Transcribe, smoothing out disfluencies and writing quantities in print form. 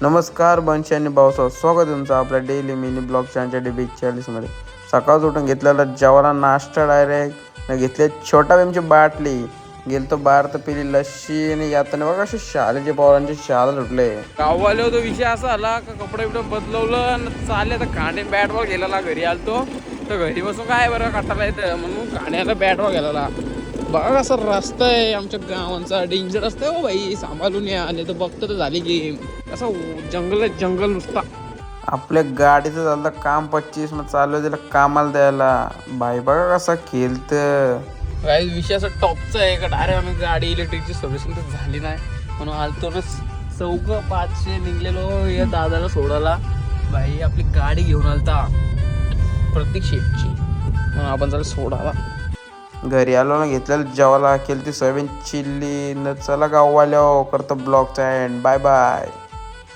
नमस्कार बंशी आणि भाऊसाहेब, स्वागत आहे तुमचं आपल्या डेली मिनी ब्लॉग चॅनलच्या DB 41मध्ये. सकाळच उठून घेतलेला जेवायला नाश्ता डायरेक्ट, घेतले छोटा बेमची बाटली, गेलतो बाहेर तर पिली लस्सी आणि यातने बघा असे शाळेचे पोरांचे शाळा सुटले. गाववाले होतो विषय असा आला का कपडे बिपडे बदलवलं आणि चालले तर कांडे बॅट बॉल गेलेला. घरी आलतो तर घरी बसून काय बरं काटायला येतं म्हणून कांड्याला बॅट बॉल गेलेला. बघा कसं रस्ता आहे आमच्या गावांचा, डेंजर रस्ता आहे हो बाई, सांभाळून या. आले तर बघतो तर झाली गेम. असं जंगल जंगल नुसता. आपल्या गाडीचं झालं काम 25, मग चालू आहे त्याला कामाला द्यायला. बाई बघा कसा खेळत. काही विषय असं टॉपचा आहे का डायरेक्ट आम्ही गाडी इलेक्ट्रिकची सर्व्हिसिंग तर झाली नाही म्हणून आलतो ना 4:05 निघलेलो या दादाला सोडायला. बाई आपली गाडी घेऊन आलता प्रत्येक शेटची म्हणून आपण जरा सोडायला. घरी आलो ना, घेतलेलं जेवायला केली ती सोयाबीन चिल्ली न. चला गाववाल्या करतो ब्लॉगचा एंड. Bye bye.